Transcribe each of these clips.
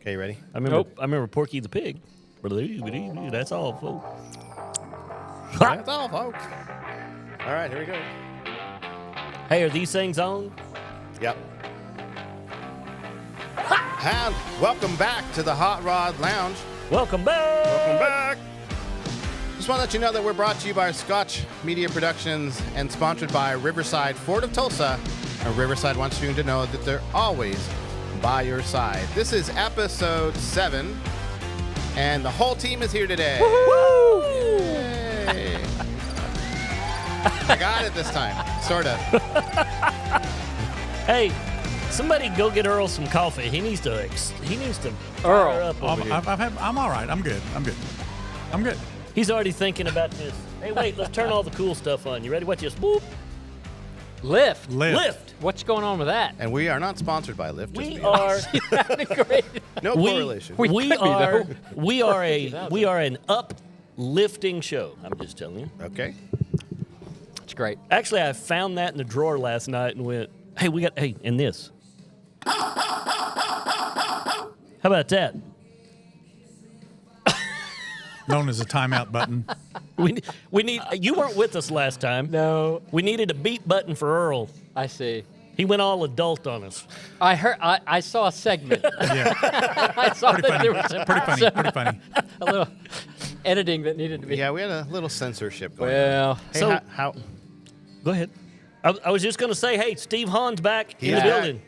Okay, ready? I remember Porky the Pig. That's all, folks. That's all, folks. All right, here we go. Hey, are these things on? Yep. And welcome back to the Hot Rod Lounge. Welcome back. Welcome back. Just want to let you know that we're brought to you by Scotch Media Productions and sponsored by Riverside Ford of Tulsa. And Riverside wants you to know that they're always by your side. This is episode 7, and the whole team is here today. Woo! Yay. I got it this time, sort of. Hey, somebody go get Earl some coffee. He needs to fire Earl. up over here. I'm all right. I'm good. He's already thinking about this. Hey, wait, let's turn all the cool stuff on. You ready? Watch this. Whoop. Lyft. Lift. What's going on with that? And we are not sponsored by Lyft. We are That'd be great. No correlation. we could be, though. we are an uplifting show. I'm just telling you. Okay. It's great. Actually, I found that in the drawer last night and went, hey, and this. How about that? Known as a timeout button. We need. You weren't with us last time. No, We needed a beat button for Earl. I see. He went all adult on us. I heard. I saw a segment. Yeah. I saw Pretty that funny. there was Pretty funny. a little editing that needed to be. Yeah, we had a little censorship going on. Well, Hey, So- how Go ahead. I was just going to say, hey, Steve Hahn's back in He's the back. building.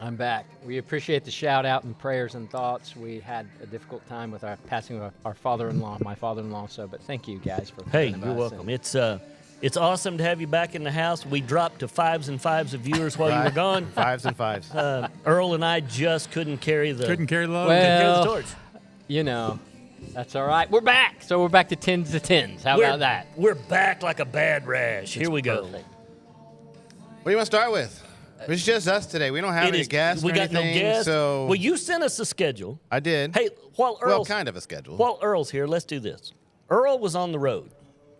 I'm back. We appreciate the shout out and prayers and thoughts. We had a difficult time with our passing of our father-in-law, my father-in-law. but thank you guys for. Hey, thinking you're of us. welcome. It's awesome to have you back in the house. We dropped to 5s and 5s of viewers while you were Right. gone. 5s and 5s. Earl and I just couldn't carry the Couldn't carry the load. Well, carry the torch. You know, that's all right. We're back. So we're back to 10s to 10s. How about that? We're back like a bad rash. Here we go. Perfect. What do you want to start with? It's just us today. We don't have any guests We or got no anything, guests. so Well, you sent us a schedule. I did. Hey, while well, Earl's kind of a schedule. while Earl's here, let's do this. Earl was on the road,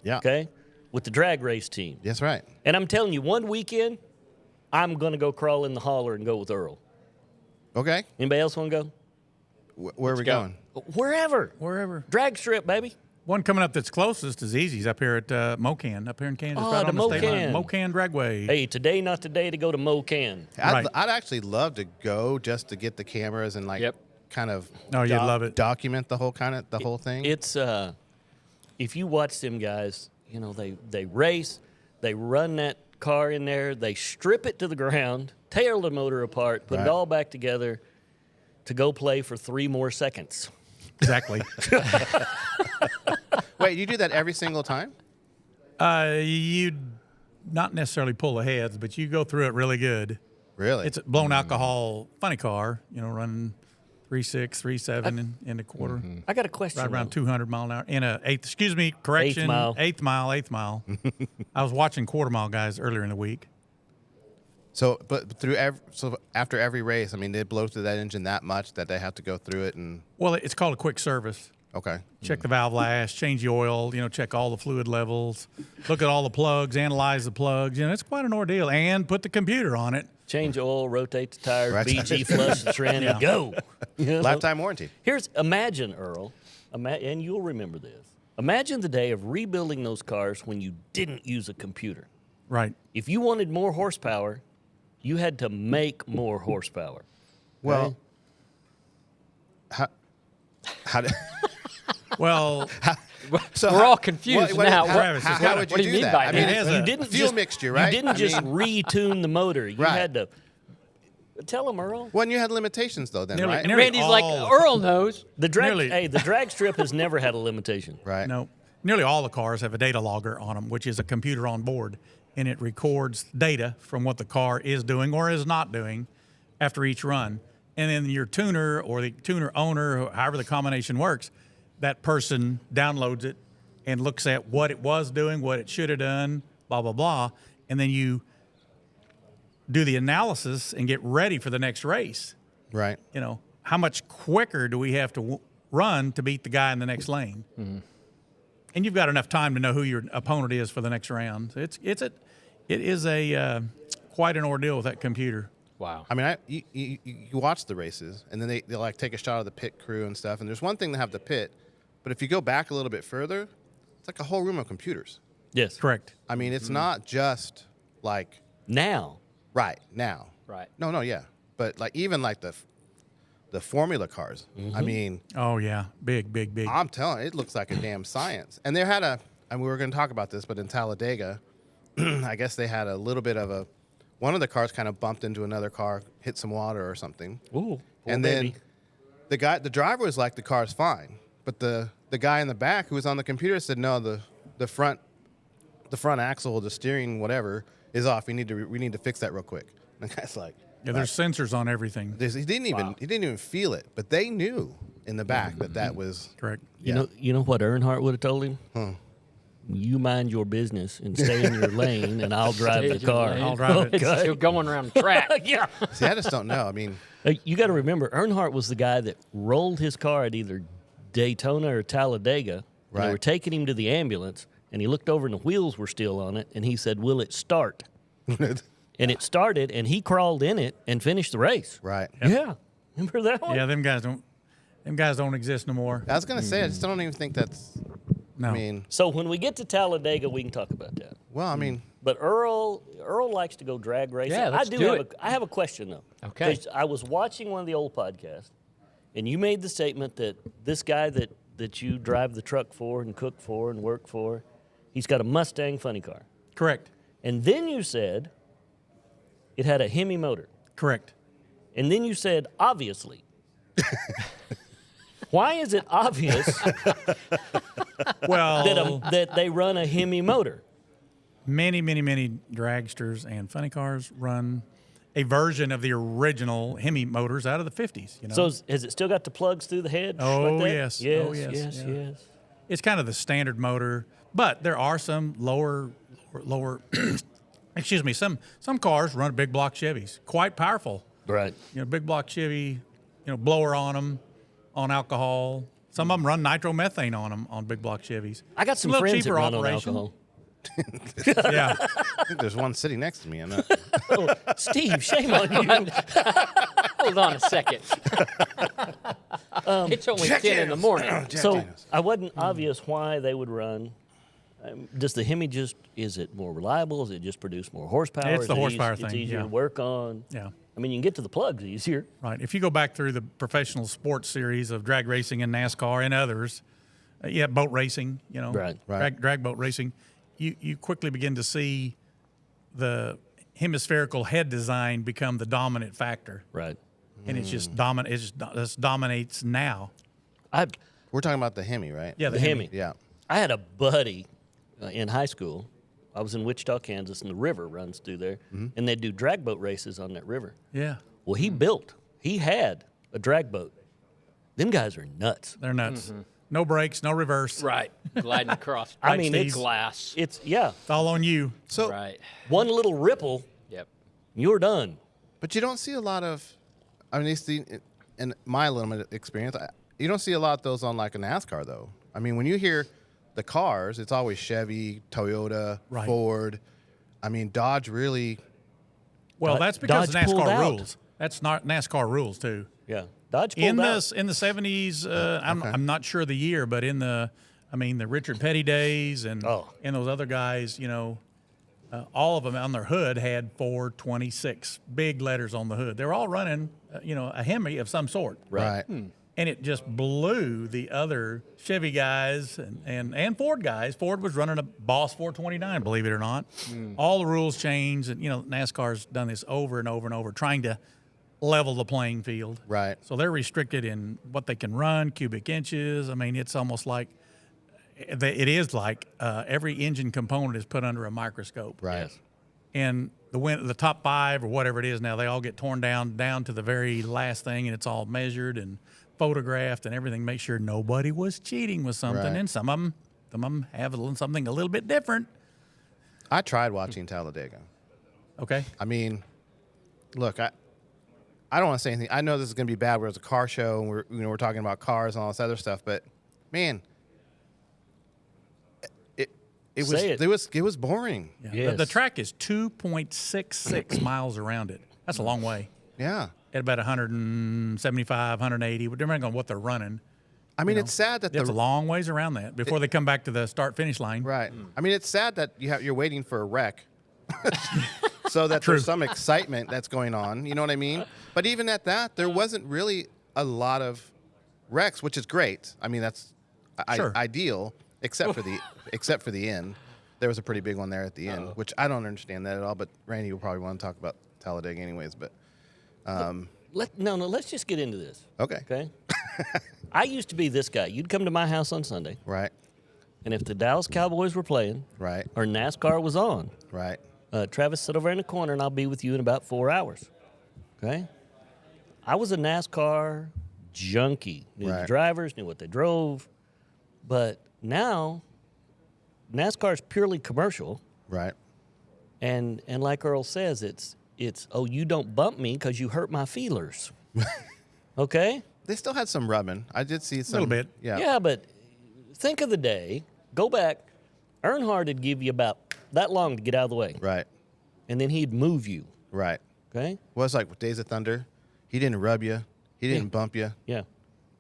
yeah. okay, with the drag race team. That's right. And I'm telling you, one weekend, I'm going to go crawl in the holler and go with Earl. Okay. Anybody else want to go? Where are we go. going? Wherever. Drag strip, baby. One coming up that's closest is Easy's up here at Mocan, up here in Kansas, Oh, right the on the state line. Mocan. Mocan Dragway. Hey, today, not today, to go to Mocan. Right. I'd actually love to go just to get the cameras and Yep. kind of Oh, you'd love it. document the whole thing. It's if you watch them guys, you know they race, they run that car in there, they strip it to the ground, tear the motor apart, put Right. it all back together to go play for 3 more seconds. Exactly. Wait, you do that every single time? You'd not necessarily pull the heads, but you go through it really good. Really? It's a blown alcohol, funny car, running 3.6, 3.7 in a quarter. Mm-hmm. I got a question. Right around though. 200 mile an hour in a eighth mile. Eighth mile. I was watching quarter mile guys earlier in the week. So, after every race, I mean, they blow through that engine that much that they have to go through it and Well, it's called a quick service. okay. Check the valve lash, change the oil, check all the fluid levels, look at all the plugs, analyze the plugs. It's quite an ordeal. And put the computer on it. Change oil, rotate the tires, Right. BG flush the tranny, go. Lifetime warranty. Imagine, Earl, and you'll remember this. Imagine the day of rebuilding those cars when you didn't use a computer. Right. If you wanted more horsepower, you had to make more horsepower. Well, how did, Well, so We're all confused now. Travis, how would you what do you do mean that? by I that? mean, It has it's a You didn't fuel just, mixture, right? You didn't just retune the motor. You Right. had to tell them, Earl. Well, and you had limitations though, then, Nearly- right? nearly- Randy's like, all- Earl knows. The drag, Nearly. the drag strip has never had a limitation. Right. no, nearly all the cars have a data logger on them, which is a computer on board, and it records data from what the car is doing or is not doing after each run. And then your tuner or the tuner owner, however the combination works, that person downloads it and looks at what it was doing, what it should have done, blah, blah, blah. And then you do the analysis and get ready for the next race. Right. How much quicker do we have to run to beat the guy in the next lane? Mm-hmm. And you've got enough time to know who your opponent is for the next round. So it is quite an ordeal with that computer. Wow. I mean, you watch the races, and then they like take a shot of the pit crew and stuff. And there's one thing to have the pit, but if you go back a little bit further, it's like a whole room of computers. Yes. Correct. I mean, it's not just like Now. right now. Right. No, yeah, but like even like the formula cars. I mean, Oh yeah, big. I'm telling you, it looks like a damn science. And they had and we were going to talk about this, but in Talladega, I guess they had a little bit of one of the cars kind of bumped into another car, hit some water or something. Ooh. And baby. then the driver was like, the car's fine. But the guy in the back who was on the computer said, no, the front axle, the steering, whatever, is off. We need to fix that real quick. And the guy's like, Yeah, there's sensors on everything. he didn't even feel it, but they knew in the back that was Correct. You know what Earnhardt would have told him? You mind your business and stay in your lane, and I'll drive Stay the in your car. lane. I'll drive it. It's still going around the track. Yeah. See, I just don't know. I mean, You got to remember, Earnhardt was the guy that rolled his car at either Daytona or Talladega. And Right. They were taking him to the ambulance, and he looked over, and the wheels were still on it, and he said, "Will it start?" And it started, and he crawled in it and finished the race. right. Yeah. Remember that one? Yeah, them guys don't exist no more. I was gonna say, I just don't even think that's. No. I mean, So when we get to Talladega, we can talk about that. well, I mean, But Earl likes to go drag racing. Yeah, let's I do have it. I have a question though. Okay. 'Cause I was watching one of the old podcasts, and you made the statement that this guy that you drive the truck for and cook for and work for, he's got a Mustang funny car. Correct. And then you said it had a Hemi motor. Correct. And then you said obviously. Why is it obvious Well, that they run a Hemi motor? many dragsters and funny cars run a version of the original Hemi motors out of the 50s. You know, So has it still got the plugs through the head? Oh, like that? yes. Yes, Oh, yes, yes, yeah. yes. it's kind of the standard motor, but there are some lower. Excuse me. Some cars run big block Chevys, quite powerful. Right. You know, big block Chevy, blower on them, on alcohol. Some of them run nitromethane on them on big block Chevys. I got It's some a little friends that cheaper run on operation. alcohol. Yeah. I think there's one sitting next to me. I'm not. Oh, Steve, shame on you. Hold on a second. It's only 10 in the morning. So I wasn't obvious why they would run. Does the Hemi is it more reliable? Does it just produce more horsepower? It's Is the it horsepower It's thing, easier yeah. to work on. Yeah. I mean, you can get to the plugs easier. Right. If you go back through the professional sports series of drag racing and NASCAR and others, boat racing, Right. drag boat racing, you quickly begin to see the hemispherical head design become the dominant factor, Right. and it's just dominant. It just dominates now. We're talking about the Hemi, right? Yeah, The Hemi. Yeah. I had a buddy in high school. I was in Wichita, Kansas, and the river runs through there, and they do drag boat races on that river. Yeah, Well, he had a drag boat. Them guys are nuts. they're nuts. No brakes, no reverse. Right. Gliding across I mean, Steve. it's glass. It's It's all on you. So, Right. one little ripple, Yep. you're done. but you don't see a lot of. I mean, in my limited experience, you don't see a lot of those on like a NASCAR though. I mean, when you hear the cars, it's always Chevy, Toyota, Right. Ford. I mean, Dodge really. Well, that's because Dodge pulled NASCAR out. rules. That's not NASCAR rules too. Yeah, Dodge pulled In out. the 70s, I'm not sure the year, but the Richard Petty days and those other guys, all of them on their hood had 426 big letters on the hood. They were all running, a Hemi of some sort. Right. And it just blew the other Chevy guys and Ford guys. Ford was running a Boss 429, believe it or not. All the rules changed, and NASCAR's done this over and over and over, trying to level the playing field. Right. So they're restricted in what they can run, cubic inches. I mean, it's almost like every engine component is put under a microscope. Right. Yes. And the top 5 or whatever it is now, they all get torn down to the very last thing, and it's all measured and photographed and everything. Make sure nobody was cheating with something, Right. and some of them have something a little bit different. I tried watching Talladega. Okay. I mean, look, I don't want to say anything. I know this is going to be bad. Where it's a car show, and we're talking about cars and all this other stuff. But man, it was boring. Yeah. Yes. The track is 2.66 miles around it. That's a long way. Yeah. At about 175, 180, depending on what they're running. I mean, it's sad that It's a long ways around that before they come back to the start-finish line. Right. I mean, it's sad that you're waiting for a wreck so that there's some excitement that's going on. You know what I mean? But even at that, there wasn't really a lot of wrecks, which is great. I mean, that's ideal, except for the end. There was a pretty big one there at the end, which I don't understand that at all. But Randy will probably want to talk about Talladega anyways. But let's just get into this. Okay. I used to be this guy. You'd come to my house on Sunday, Right. and if the Dallas Cowboys were playing, Right. or NASCAR was on, Right. Travis, sit over in the corner, and I'll be with you in about 4 hours. Okay? I was a NASCAR junkie. Knew the Right. drivers, knew what they drove. But now, NASCAR is purely commercial. Right. And like Earl says, it's you don't bump me because you hurt my feelers. Okay? They still had some rubbing. I did see some. A little bit. Yeah. Yeah, but think of the day. Go back. Earnhardt would give you about that long to get out of the way. Right. And then he'd move you. Right. Okay? Well, it's like with Days of Thunder. He didn't rub you. He didn't bump you. Yeah.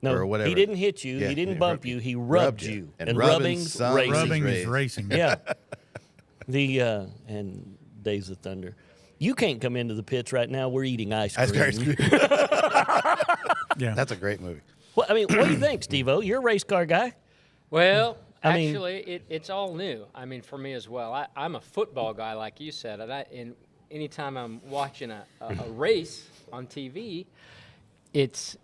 No, Or whatever. he didn't hit you. Yeah, he didn't he bump rubbed you. you. He Rubbed rubbed you. you. And rubbing's rubbing racing. Rubbing race. is racing. Yeah. And Days of Thunder. You can't come into the pits right now. We're eating ice cream. Ice cream. Yeah. That's a great movie. Well, I mean, what do you think, Steve-O? You're a race car guy. Well, I mean- actually, it's all new. I mean, for me as well. I'm a football guy, like you said, and anytime I'm watching a race on TV, it's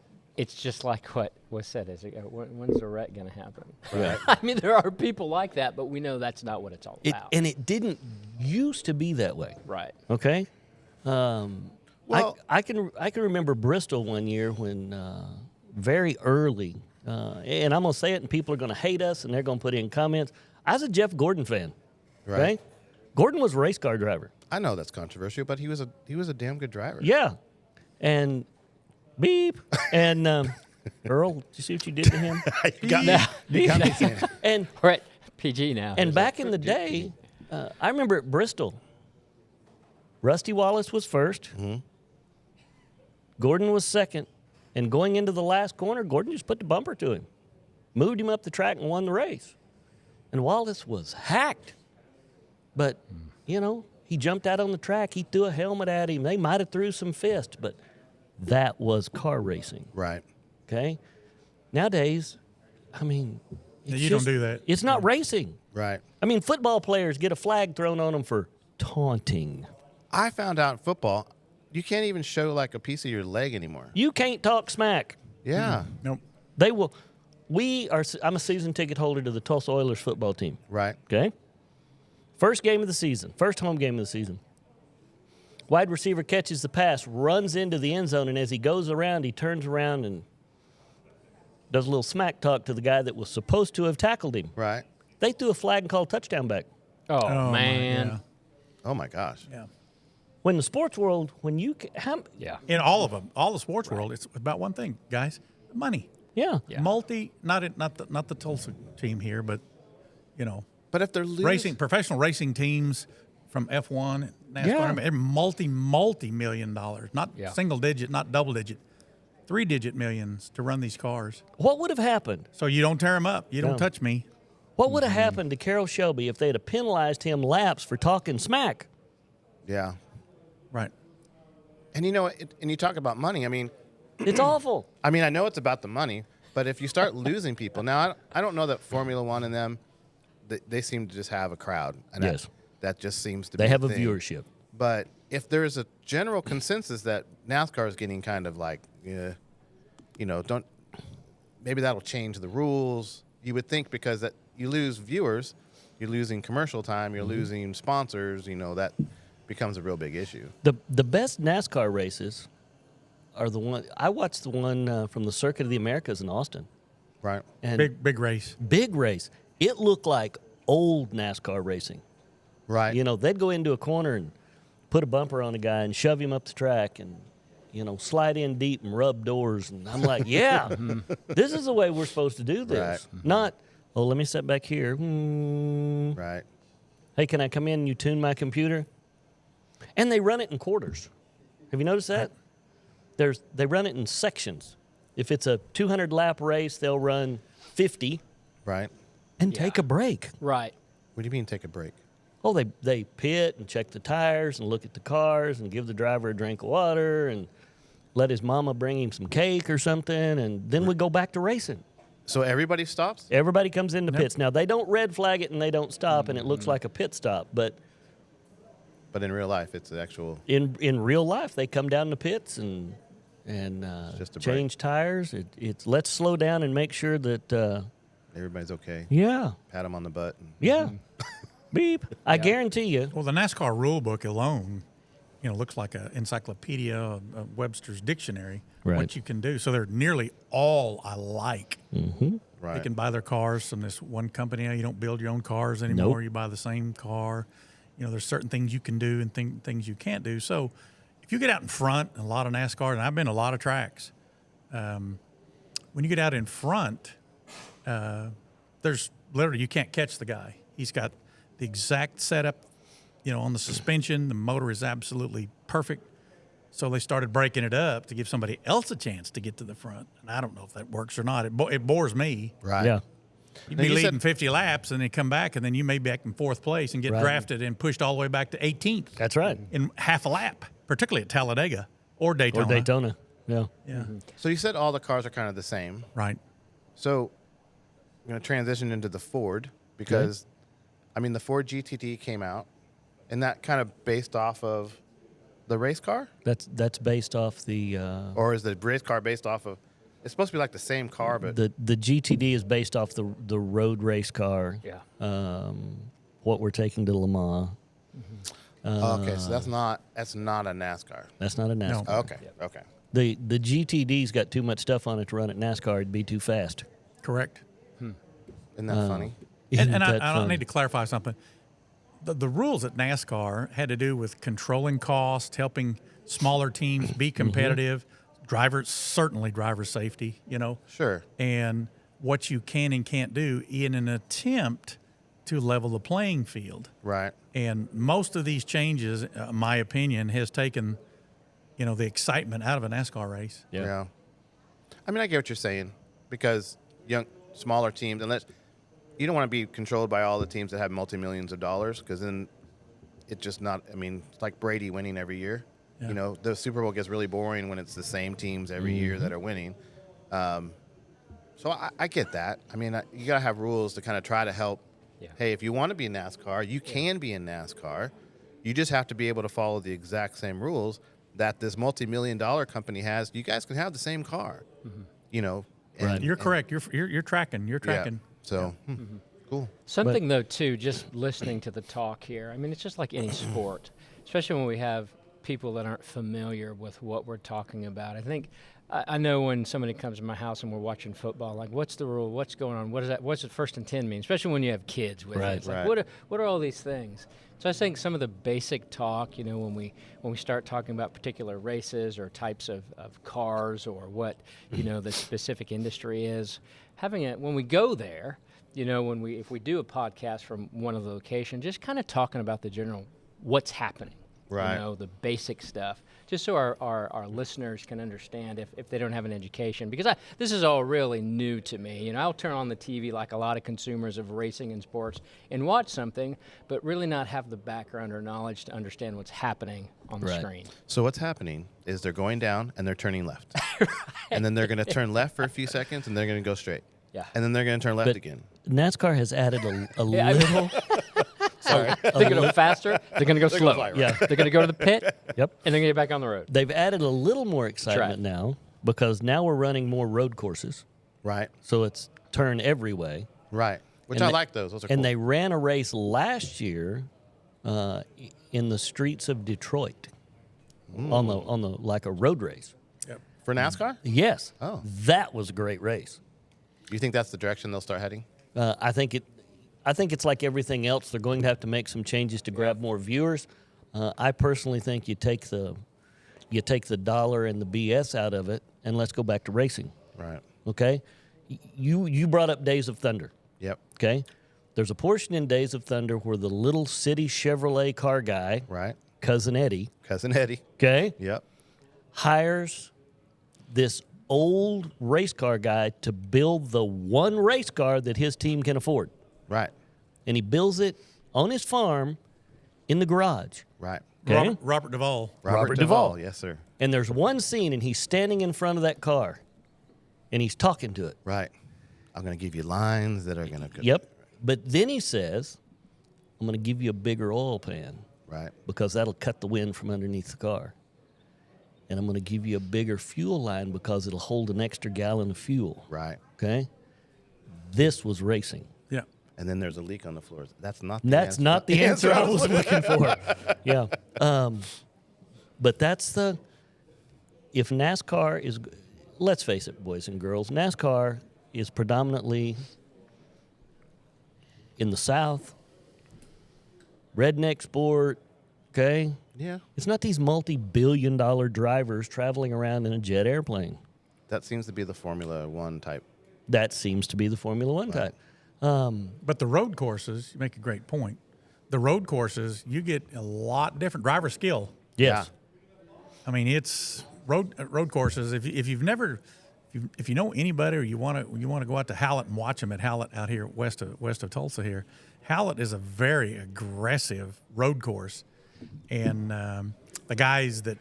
just like what was said. When's the wreck going to happen? Right. I mean, there are people like that, but we know that's not what it's all about. And it didn't used to be that way. Right. Okay. Well- I can remember Bristol one year when very early, and I'm gonna say it, and people are gonna hate us, and they're gonna put in comments. I was a Jeff Gordon fan. Right. Okay? Gordon was a race car driver. I know that's controversial, but he was a damn good driver. Yeah, and beep and Earl, did you see what you did to him? You got me saying it. And We're at PG now. And back in the day, I remember at Bristol, Rusty Wallace was first, Gordon was second, and going into the last corner, Gordon just put the bumper to him, moved him up the track, and won the race. And Wallace was hacked. But, he jumped out on the track. He threw a helmet at him. They might have threw some fists, but that was car racing, Right. okay? Nowadays, I mean, it's You don't do that. It's not racing. Right. I mean, football players get a flag thrown on them for taunting. I found out in football, you can't even show like a piece of your leg anymore. You can't talk smack. Yeah. Nope. They will. I'm a season ticket holder to the Tulsa Oilers football team. Right. Okay? First game of the season, first home game of the season. Wide receiver catches the pass, runs into the end zone, and as he goes around, he turns around and does a little smack talk to the guy that was supposed to have tackled him. Right. They threw a flag and called touchdown back. Oh, man. Yeah. Oh my gosh. Yeah. When the sports world, when you Yeah. In all of them, all the sports world, it's about one thing, guys: money. yeah. Not the Tulsa team here, but But if they're losing, professional racing teams from F1, NASCAR, Yeah. I mean, they're multi-million dollars, not Yeah. single digit, not double digit, 3-digit millions to run these cars. What would have happened? So you don't tear them up. You No. don't touch me. What would have happened to Carroll Shelby if they'd have penalized him laps for talking smack? yeah. Right. And and you talk about money. I mean, It's awful. I know it's about the money, but if you start losing people, now I don't know that Formula One and them, they seem to just have a crowd, and Yes. that just seems to They be have a thing. viewership. But if there's a general consensus that NASCAR is getting kind of like, don't, maybe that'll change the rules. You would think because that you lose viewers, you're losing commercial time, you're losing sponsors. That becomes a real big issue. The best NASCAR races are the one I watched the one from the Circuit of the Americas in Austin. Right. And Big race. big race. It looked like old NASCAR racing. Right. They'd go into a corner and put a bumper on a guy and shove him up the track and slide in deep and rub doors. And I'm like, yeah, this is the way we're supposed to do this. Right. Not, let me sit back here. Hey, can I come in and you tune my computer? And they run it in quarters. Have you noticed that? They run it in sections. If it's a 200-lap race, they'll run 50 Right. and take a break. Right. What do you mean take a break? Oh, they pit and check the tires and look at the cars and give the driver a drink of water and let his mama bring him some cake or something, and then we go back to racing. So everybody stops? Everybody comes into pits. Now, they don't red flag it and they don't stop, and it looks like a pit stop, but in real life, it's the actual. in real life, they come down the pits and just a change tires. It's let's slow down and make sure that Everybody's okay. yeah, Pat them on the butt. yeah, beep. I guarantee you. Well, the NASCAR rule book alone, looks like an encyclopedia, a Webster's dictionary, Right. what you can do. So they're nearly all alike. Right. They can buy their cars from this one company. You don't build your own cars anymore. Nope. You buy the same car. There's certain things you can do and things you can't do. So if you get out in front, a lot of NASCAR, and I've been to a lot of tracks, when you get out in front, there's literally, you can't catch the guy. He's got the exact setup, on the suspension. The motor is absolutely perfect. So they started breaking it up to give somebody else a chance to get to the front. And I don't know if that works or not. It bores me. Right. Yeah. You'd Now, be you leading said- 50 laps and then come back, and then you may be back in fourth place and get Right. drafted and pushed all the way back to 18th That's right. in half a lap, particularly at Talladega or Daytona. Or Daytona. Yeah. Yeah, So you said all the cars are kind of the same. right. So I'm going to transition into the Ford because, the Ford GTD came out, and that kind of based off of the race car? That's based off the Or is the race car based off of, it's supposed to be like the same car, but the GTD is based off the road race car. Yeah. What we're taking to Le Mans. okay, so that's not a NASCAR. That's not a NASCAR. No. Okay, okay. The GTD's got too much stuff on it to run at NASCAR. It'd be too fast. Correct. Isn't that funny? Isn't And that I fun? need to clarify something. The rules at NASCAR had to do with controlling cost, helping smaller teams be competitive, certainly driver safety, Sure. and what you can and can't do in an attempt to level the playing field. Right. And most of these changes, in my opinion, has taken, the excitement out of a NASCAR race. Yeah. I get what you're saying because smaller teams, unless you don't want to be controlled by all the teams that have multi-millions of dollars because then it's just not, it's like Brady winning every year. Yeah. The Super Bowl gets really boring when it's the same teams every year that are winning. So I get that. You got to have rules to kind of try to help. Yeah. Hey, if you want to be in NASCAR, you can be in NASCAR. You just have to be able to follow the exact same rules that this multi-million-dollar company has. You guys can have the same car, Right. You're correct. You're tracking. You're tracking. Yeah. So, cool. Something, though, too, just listening to the talk here, it's just like any sport, especially when we have people that aren't familiar with what we're talking about. I think I know when somebody comes to my house and we're watching football, like, what's the rule? What's going on? What is that? What's the 1st and 10 mean? Especially when you have kids with you. Right. It's like, Right. what are all these things? So I think some of the basic talk, when we start talking about particular races or types of cars or what, the specific industry is, when we go there, if we do a podcast from one of the locations, just kind of talking about the general what's happening. Right. The basic stuff, just so our listeners can understand if they don't have an education. Because this is all really new to me. I'll turn on the TV like a lot of consumers of racing and sports and watch something, but really not have the background or knowledge to understand what's happening on the Right. screen. So what's happening is they're going down and they're turning left. And then they're going to turn left for a few seconds and they're going to go straight. Yeah. And then they're going to turn left But again. NASCAR has added a Yeah, little. Sorry. They're going to go faster. They're going to go slower. Yeah. They're going to go to the pit. Yep. And they're going to get back on the road. They've added a little more excitement right. now because now we're running more road courses. Right. So it's turn every way. Right. Which And I they- like those. Those are cool. And they ran a race last year in the streets of Detroit on the like a road race. For NASCAR? Yes. Oh. That was a great race. You think that's the direction they'll start heading? I think it's like everything else. They're going to have to make some changes to grab more viewers. I personally think you take the dollar and the BS out of it, and let's go back to racing. Right. Okay, you brought up Days of Thunder. Yep. Okay, there's a portion in Days of Thunder where the little city Chevrolet car guy, Right. Cousin Eddie, Cousin Eddie. okay, Yep. hires this old race car guy to build the one race car that his team can afford. Right. And he builds it on his farm in the garage. Right. Okay? Robert Duvall. Robert Duvall. Yes, sir. And there's one scene, and he's standing in front of that car, and he's talking to it. Right. I'm going to give you lines that are going to. Yep. But then he says, I'm going to give you a bigger oil pan. Right. Because that'll cut the wind from underneath the car. And I'm going to give you a bigger fuel line because it'll hold an extra gallon of fuel. Right. Okay? This was racing. Yeah. And then there's a leak on the floors. That's not the That's answer. not the answer I was looking for. Yeah. But that's the, if NASCAR is, let's face it, boys and girls, NASCAR is predominantly in the South, redneck sport, okay? Yeah. It's not these multi-billion-dollar drivers traveling around in a jet airplane. That seems to be the Formula One type. That seems to be the Formula One type. But the road courses, you make a great point. The road courses, you get a lot different driver skill. Yes. I mean, it's road courses. If you've never, if you know anybody, or you want to go out to Hallett and watch them at Hallett out here west of Tulsa here, Hallett is a very aggressive road course, and the guys that,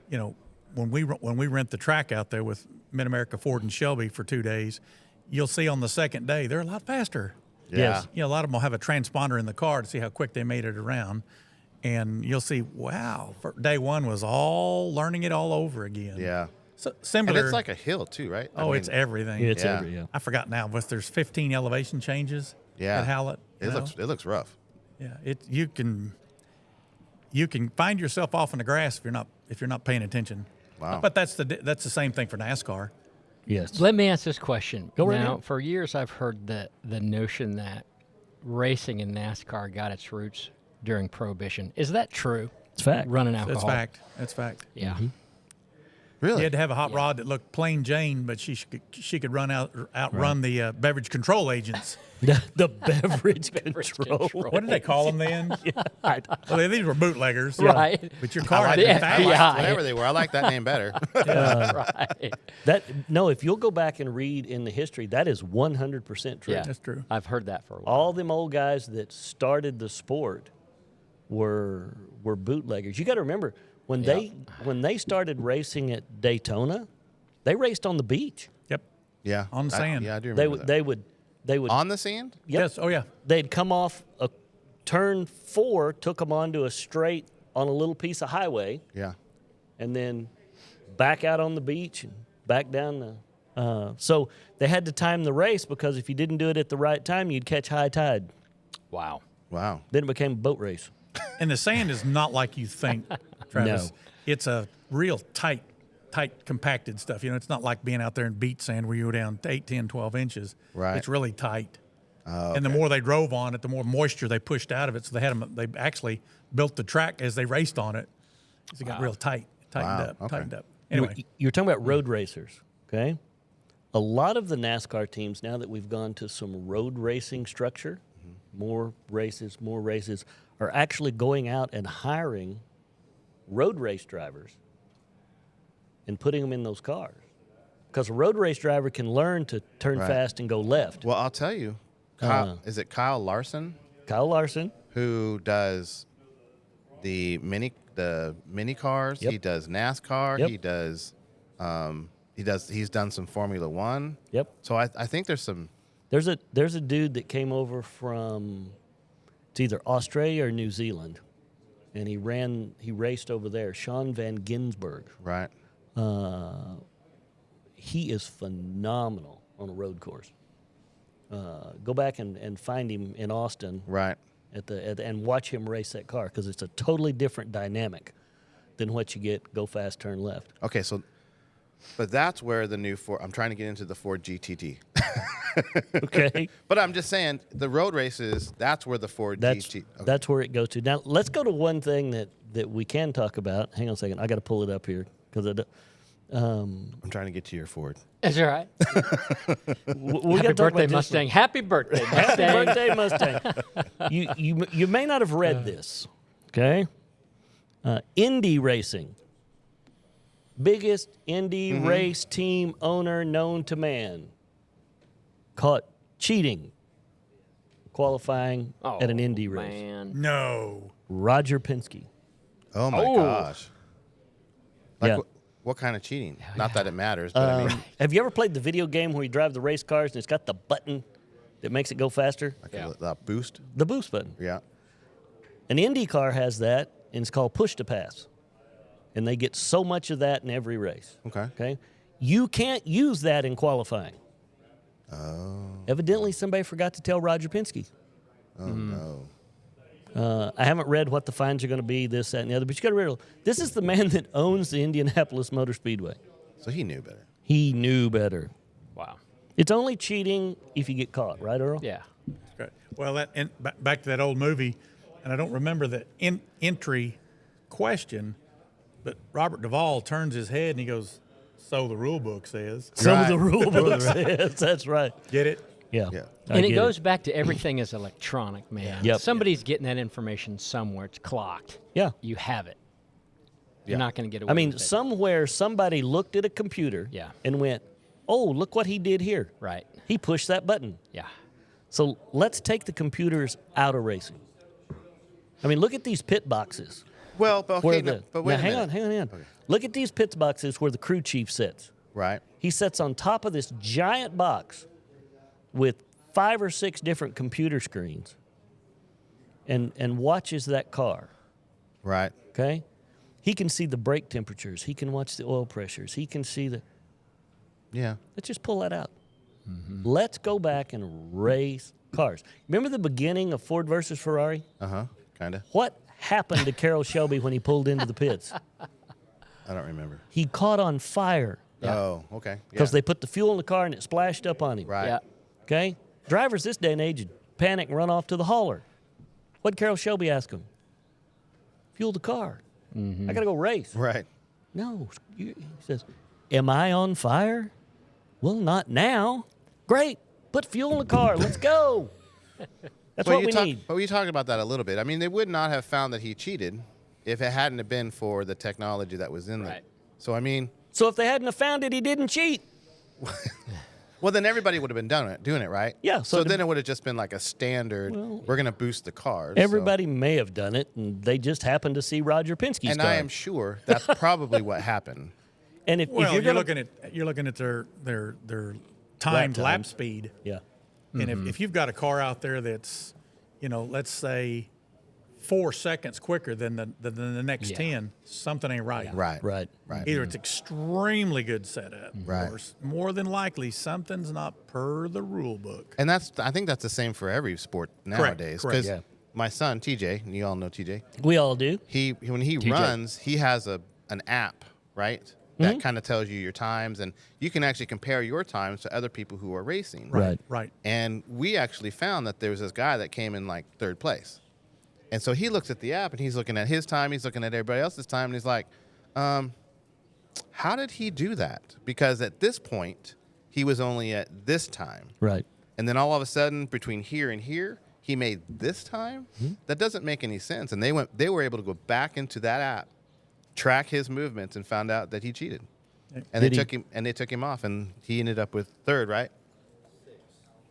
you know, when we rent the track out there with Mid-America Ford and Shelby for 2 days, you'll see on the second day they're a lot faster. Yeah. Yes. You know, a lot of them will have a transponder in the car to see how quick they made it around. And you'll see, wow, for day one was all learning it all over again. Yeah. So, And similar. it's like a hill, too, right? I oh, mean, it's everything. It's Yeah. every, yeah. I forgot now, but there's 15 elevation changes Yeah. at Hallett. you know? It looks rough. Yeah, you can find yourself off in the grass if you're not paying attention. Wow. But that's the same thing for NASCAR. Yes. Let me ask this question. Go right now, ahead. for years, I've heard the notion that racing in NASCAR got its roots during Prohibition. Is that true? It's fact. Running alcohol. That's fact. Yeah. Really? You had to have a hot rod that looked plain Jane, but she could outrun the beverage control agents. The beverage control. What did they call them then? Well, these were bootleggers. Right. But your car I had the to be FBI. fast. Yeah. Whatever they were. I like that name better. Right. If you'll go back and read in the history, that is 100% true. Yeah. That's true. I've heard that for a while. All them old guys that started the sport were bootleggers. You got to remember when they started racing at Daytona, they raced on the beach. Yep. Yeah. On the sand. Yeah, I do They remember would that. they would On the sand? Yep. Yes. Oh, yeah. They'd come off a turn 4, took them onto a straight on a little piece of highway, Yeah. and then back out on the beach and back down the. So they had to time the race because if you didn't do it at the right time, you'd catch high tide. Wow. Wow. Then it became a boat race. And the sand is not like you think, Travis. No. It's a real tight, compacted stuff. You know, it's not like being out there in beach sand where you go down 8, 10, 12 inches. Right. It's really tight. Oh, And the more they drove on it, the more moisture they pushed out of it. So they actually built the track as they raced on it. So it got real tightened Wow. up, Okay. tightened up. Anyway, You're talking about road racers, okay? A lot of the NASCAR teams, now that we've gone to some road racing structure, more races, are actually going out and hiring road race drivers and putting them in those cars. Because a road race driver can learn to turn Right. fast and go left. Well, I'll tell you. Is it Kyle Larson Kyle Larson, who does the mini cars? Yep. He does NASCAR. Yep. He does. He's done some Formula One. yep. So I think there's some. There's a dude that came over from, it's either Australia or New Zealand, and he raced over there. Sean Van Ginsberg. Right. He is phenomenal on a road course. Go back and find him in Austin Right. and watch him race that car because it's a totally different dynamic than what you get go fast, turn left. Okay. So, but that's where the new Ford. I'm trying to get into the Ford GTD. Okay, But I'm just saying the road races. That's where the Ford GT. Okay. that's where it goes to. Now let's go to one thing that we can talk about. Hang on a second, I got to pull it up here because I'm trying to get to your Ford. That's all right. we Happy got to talk birthday, about this one. Mustang. Happy birthday, Happy Mustang. birthday, Mustang. You may not have read this, okay? Indy racing. biggest Indy race team owner known to man, caught cheating qualifying at an Indy race. Man. No. Roger Penske. Oh my gosh. Like Yeah. what kind of cheating? Not that it matters, but I mean, Have you ever played the video game where you drive the race cars and it's got the button that makes it go faster? like a boost. The boost button. Yeah. An Indy car has that, and it's called push to pass. And they get so much of that in every race. Okay. You can't use that in qualifying. Oh. Evidently, somebody forgot to tell Roger Penske. Oh no. I haven't read what the fines are going to be, this, that, and the other, but you got to realize this is the man that owns the Indianapolis Motor Speedway. So he knew better. He knew better. Wow. It's only cheating if you get caught, right, Earl? Yeah. Right. Well, back to that old movie, and I don't remember the entry question, but Robert Duvall turns his head and he goes, "So the rule book says." Some of Right. the rule book says that's right. Get it? Yeah. Yeah. I And it get goes back to everything is electronic, man. Yep. Somebody's getting that information somewhere. It's clocked. Yeah. You have it. You're Yeah. not going to get away I mean, with it. somewhere somebody looked at a computer Yeah. and went, "Oh, look what he did here. Right. He pushed that button." Yeah. So let's take the computers out of racing. I mean, look at these pit boxes. Well, but Where okay, no, but wait now, a minute. hang on. Look at these pit boxes where the crew chief sits. Right. He sits on top of this giant box with 5 or 6 different computer screens and watches that car. Right. Okay? He can see the brake temperatures. He can watch the oil pressures. He can see the. Yeah. Let's just pull that out. Let's go back and race cars. Remember the beginning of Ford versus Ferrari? Kind of. What happened to Carroll Shelby when he pulled into the pits? I don't remember. He caught on fire Oh, okay. because Yeah. they put the fuel in the car and it splashed up on him. Right. Yeah. Okay? Drivers this day and age would panic and run off to the hauler. What'd Carroll Shelby ask him? Fuel the car. I got to go race. Right. No. He says, "Am I on fire?" "Well, not now." "Great. Put fuel in the car. Let's go." That's what we need. But we talked about that a little bit. I mean, they would not have found that he cheated if it hadn't have been for the technology that was in there. Right. So, I mean, So if they hadn't have found it, he didn't cheat. well, then everybody would have been doing it, right? Yeah, so So, to- then it would have just been like a standard, we're going to boost the cars. Everybody may have done it, and they just happened to see Roger Penske's And car. I am sure that's probably what happened. And if Well, you're you're gonna, looking at their timed lap times. speed, yeah, and if you've got a car out there that's, let's say 4 seconds quicker than the next Yeah. 10, something ain't right. Right. right. Either it's extremely good setup, Right. or more than likely something's not per the rule book. And I think that's the same for every sport nowadays. correct. Yeah. My son, TJ, and you all know TJ, We all do. when he runs, he has an app, right? That kind of tells you your times, and you can actually compare your times to other people who are racing. Right. Right. And we actually found that there was this guy that came in like 3rd place. And so he looks at the app and he's looking at his time, he's looking at everybody else's time, and he's like, how did he do that? Because at this point, he was only at this time. Right. And then all of a sudden, between here and here, he made this time? That doesn't make any sense. And they were able to go back into that app, track his movements, and found out that he cheated. And they took him off, and he ended up with 3rd, right?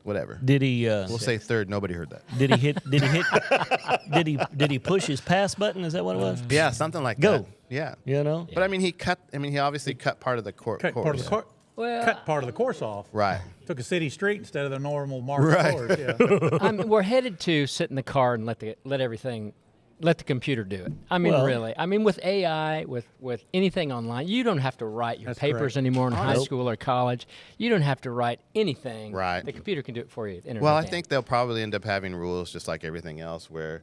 Whatever. Did he? We'll say 3rd. Nobody heard that. Did he hit? Did he hit? Did he push his pass button? Is that what it was? Yeah, something like Go. that. Yeah. You know. But I mean, he obviously cut part of the course. Cut part of the Well, cut part of the course off. Right. Took a city street instead of the normal marked Right. course. Yeah. I mean, we're headed to sit in the car and let the computer do it. I mean, Well- really. I mean, with AI, with anything online, you don't have to write your That's papers correct. anymore in high Nope. school or college. You don't have to write anything. Right. The computer can do it for you. The internet Well, I can. think they'll probably end up having rules just like everything else where,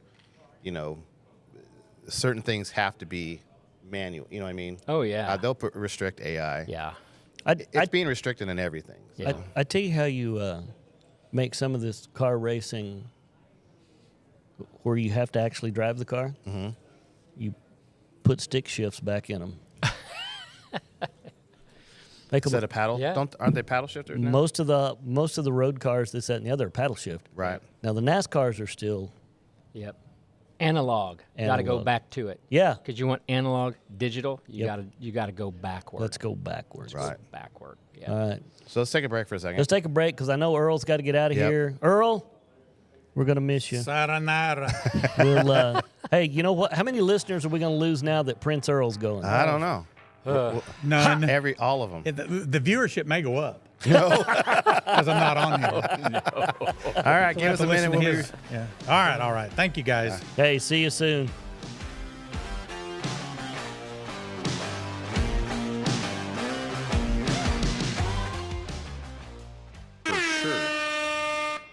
certain things have to be manual. You know what I mean? Oh, yeah. They'll restrict AI. Yeah. It's being restricted in everything. So. Yeah. I tell you how you make some of this car racing where you have to actually drive the car. Mm-hmm. You put stick shifts back in them. Instead of paddle? Yeah. Aren't they paddle shifters now? Most of the road cars, this, that, and the other, are paddle shift. Right. Now the NASCARs are still Yep. Analog. You got to go Analog. back to it. Yeah. Because you want analog, digital. Yep. You got to go backward. Let's go backwards. Right. Backward. Yeah. All right. So let's take a break for a second. Let's take a break because I know Earl's got to get out of Yep. here. Earl, we're going to miss you. Sayonara. We'll, hey, you know what? How many listeners are we going to lose now that Prince Earl's going? I don't know. None. All of them. The viewership may go up. No. Because I'm not on here. All right, give us a minute. Yeah. All right. Thank you, guys. Hey, see you soon.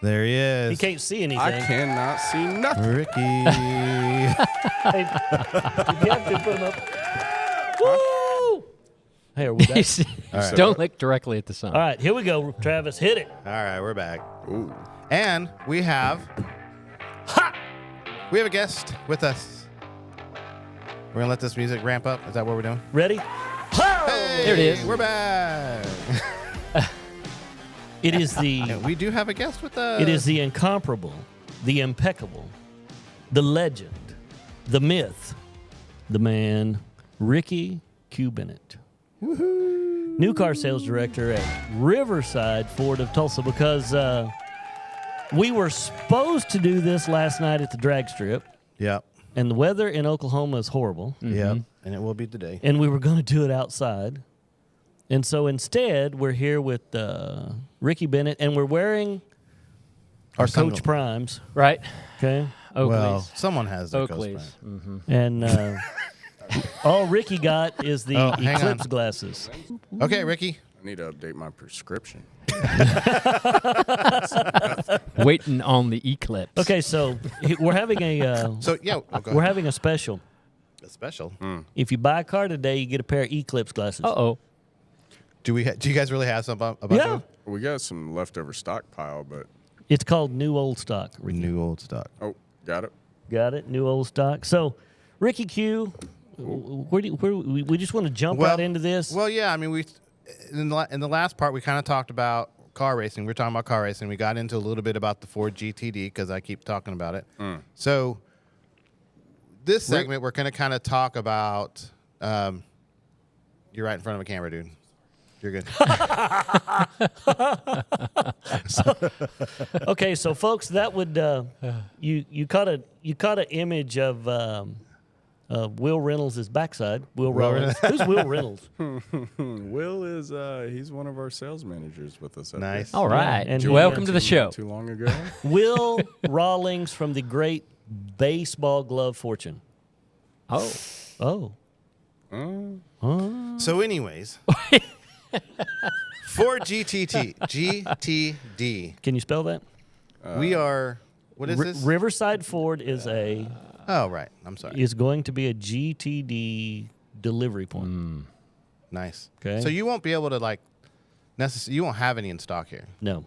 There he He is. can't see anything. I cannot see nothing. Ricky. Hey, you have to put him up. Woo! Hey, are we back? Just don't look directly at the sun. All right, here we go. Travis, hit it. All right, we're back. Ooh. And we have a guest with us. We're going to let this music ramp up. Is that what we're doing? Ready? Hey, There it is. We're back. It is the And we do have a guest with us. it is the incomparable, the impeccable, the legend, the myth, the man, Ricky Q. Bennett. Woohoo! New car sales director at Riverside Ford of Tulsa, because we were supposed to do this last night at the drag strip, Yep. and the weather in Oklahoma is horrible, Yep. And it will be today. and we were going to do it outside. And so instead, we're here with Ricky Bennett, and we're wearing our Coach Primes, Right? okay? Oakley's. Well, someone has their Coach Oakley's. Prime. And all Ricky got is the Oh, hang Eclipse on. glasses. Okay, Ricky. I need to update my prescription. Waiting on the eclipse. Okay, so we're having a So, yeah, go we're ahead. having a special. A special. If you buy a car today, you get a pair of Eclipse glasses. Uh-oh. Do you guys really have some about Yeah. it? We got some leftover stockpile, but It's called New Old Stock. Ricky. New old stock. oh, got it. Got it? New Old Stock. So, Ricky Q, we just want to jump right into this. Well, yeah. I mean, we in the last part we kind of talked about car racing. We were talking about car racing. We got into a little bit about the Ford GTD because I keep talking about it. So this segment we're going to kind of talk about. You're right in front of a camera, dude. You're good. Okay, so folks, that would you caught an image of Will Reynolds' backside. Will Reynolds. Who's Will Reynolds? Will is he's one of our sales managers with us. Nice. All right. and Welcome he- to the show. Too long ago. Will Rawlings from the great baseball glove fortune. Oh. Oh. So, anyways, Ford GTD. Can you spell that? We are. What is this? Riverside Ford is Oh, right. I'm sorry. is going to be a GTD delivery point. Nice. Okay. So you won't be able to you won't have any in stock here. No.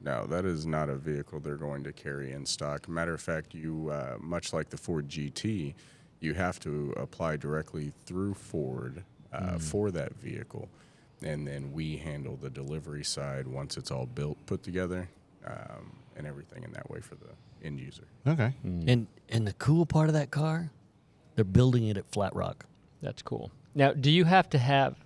No, that is not a vehicle they're going to carry in stock. Matter of fact, you much like the Ford GT, you have to apply directly through Ford for that vehicle, and then we handle the delivery side once it's all built, put together, and everything in that way for the end user. Okay. And the cool part of that car, they're building it at Flat Rock. That's cool. Now, do you have to have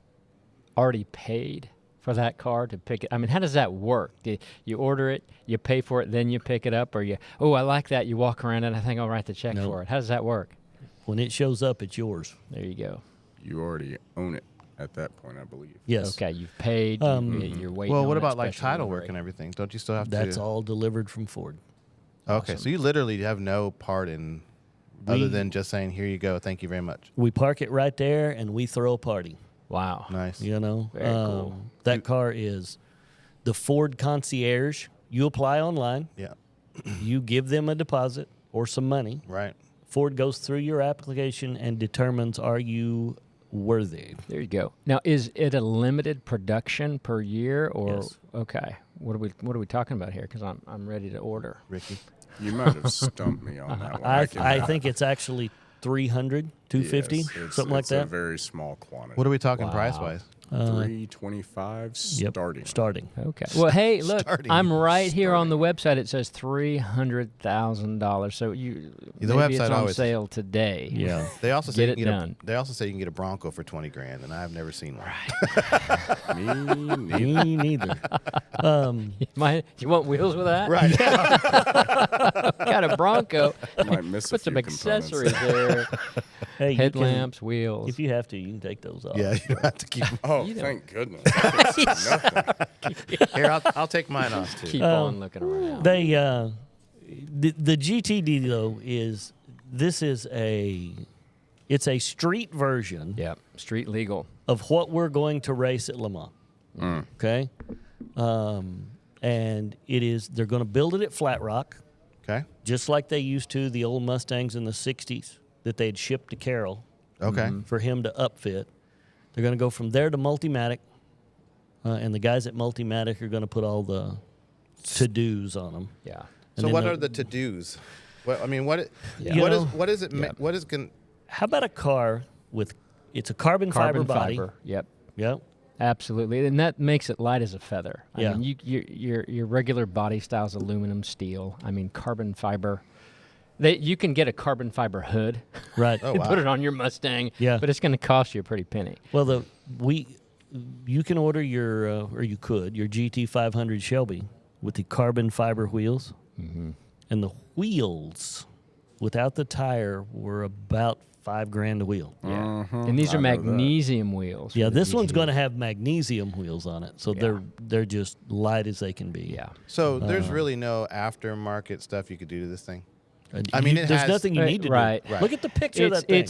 already paid for that car to pick it? I mean, how does that work? Do you order it, you pay for it, then you pick it up, or I like that, you walk around and I think I'll write the check Nope. for it. How does that work? When it shows up, it's yours. There you go. You already own it at that point, I believe. Yes. Okay, you've paid, you're waiting Well, on what that about special title work delivery. and everything? Don't you still have That's to? all delivered from Ford. Okay, so you literally have no part in, other than just saying, "Here you go, thank you very much." We park it right there and we throw a party. Wow. Nice. You know, Very cool. That car is the Ford Concierge. You apply online. Yeah. You give them a deposit or some money. Right. Ford goes through your application and determines, are you worthy? There you go. Now, is it a limited production per year, or Yes. okay? What are we talking about here? Because I'm ready to order. Ricky. You might have stumped me on that one. I think it's actually 300. 250, Yes, something like it's a that. very small quantity. What are we talking Wow. price-wise? 325 Yep, starting. starting. Okay. Well, hey, look, Starting. I'm right here on the website. It says $300,000. So maybe website it's on always- sale today. Yeah. They also say Get you it can get done. they also say you can get a Bronco for $20,000, and I've never seen one. Me neither. Me neither. You want wheels with that? Right. Got a Bronco. Might miss a Put some few components. accessories there. Hey, you can- Headlamps, wheels. if you have to, you can take those off. Yeah, you don't have to keep them. Oh, thank goodness. I can see nothing. Here, I'll take mine off too. Keep on looking around. They the GTD though is it's a street version Yeah, street legal. of what we're going to race at Le Mans. Okay, and they're going to build it at Flat Rock, Okay. just like they used to the old Mustangs in the '60s that they'd shipped to Carroll Okay. for him to upfit. They're going to go from there to Multimatic, and the guys at Multimatic are going to put all the to-dos on them. Yeah. So then what the- are the to-dos? What I mean, what You what is know- what is it? Yeah. What is going? How about a car with it's a carbon fiber body? Yep. Yep. Absolutely, and that makes it light as a feather. Yeah. I mean, your regular body style's aluminum, steel. I mean, carbon fiber. You can get a carbon fiber hood Right. Oh, and wow. put it on your Mustang. Yeah. But it's going to cost you a pretty penny. Well, you can order or you could your GT500 Shelby with the carbon fiber wheels, and the wheels without the tire were about $5,000 a wheel. Yeah. And these are I know that. magnesium wheels. for Yeah, the this one's GT. going to have magnesium wheels on it, so they're just light as they can be. Yeah. So there's really no aftermarket stuff you could do to this thing. And I mean, there's it has- nothing you need to Right. do. Right. Look at the picture of that thing.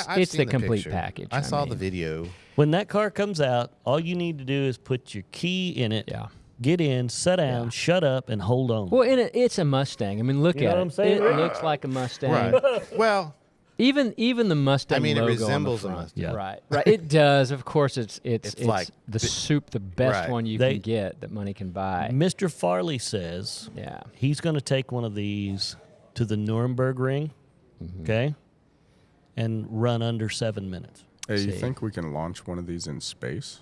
I've It's seen the complete picture. package. I saw mean, the video. When that car comes out, all you need to do is put your key in it, Yeah. get in, sit down, shut up, and hold on. Well, and it's a Mustang. I mean, look You know at what it. I'm saying, It Rick? looks like a Mustang. Right. Well, Even the Mustang I mean, it logo resembles a on the front. Mustang. Yeah. Right. Right. It does. Of course, it's like the best right. one you They- can get that money can buy. Mr. Farley says Yeah. he's going to take one of these to the Nuremberg ring, okay, and run under 7 minutes. Hey, you See. think we can launch one of these in space?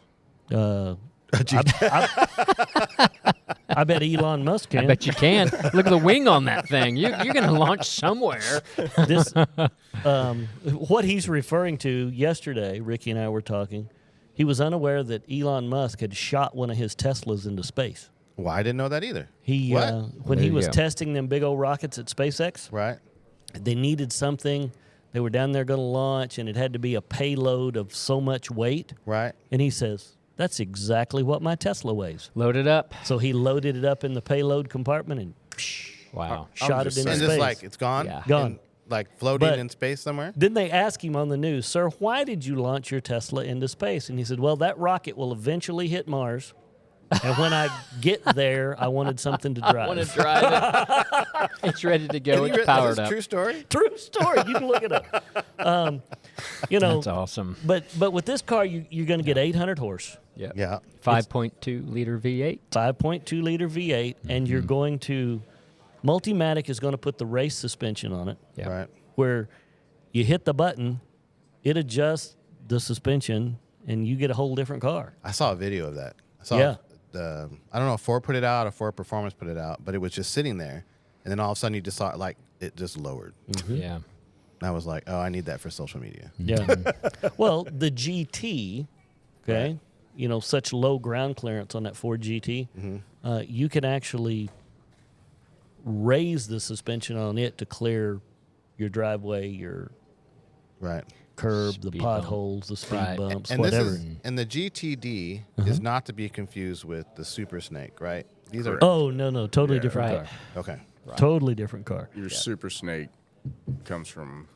I bet Elon Musk can. I bet you can. Look at the wing on that thing. You're going to launch somewhere. This, what he's referring to yesterday, Ricky and I were talking, he was unaware that Elon Musk had shot one of his Teslas into space. well, I didn't know that either. He What? when There he you was go. testing them big old rockets at SpaceX, Right. they needed something. They were down there going to launch, and it had to be a payload of so much weight. Right. And he says, that's exactly what my Tesla weighs. Load it up. So he loaded it up in the payload compartment and Wow. shot it just into And saying. space. just like it's gone. Yeah. Gone. And, like floating But- in space somewhere. Then they asked him on the news, sir, why did you launch your Tesla into space? And he said, well, that rocket will eventually hit Mars. And when I get there, I wanted something to drive. I want to drive it. It's ready to go. It's Is powered this a up. true story? True story. You can look it up. You know, That's awesome. but with this car, you're going to get 800 horse, Yep. Yeah. 5.2 liter V8. 5.2 liter V8, and you're going to Multimatic is going to put the race suspension on it, Yeah. Right. where you hit the button, it adjusts the suspension, and you get a whole different car. I saw a video of that. I saw Yeah. I don't know if Ford put it out or Ford Performance put it out, but it was just sitting there, and then all of a sudden you just saw it, like it just lowered. Yeah. And I was like, oh, I need that for social media. Yeah. Well, the GT, okay, you know, such low ground clearance on that Ford GT, you can actually raise the suspension on it to clear your driveway, your Right. curb, the Speed bump. potholes, the speed Right. bumps, And whatever. this is and the GTD is not to be confused with the Super Snake, right? These are Oh, no, totally different Right. car. okay. Totally different car. Your Super Snake comes from,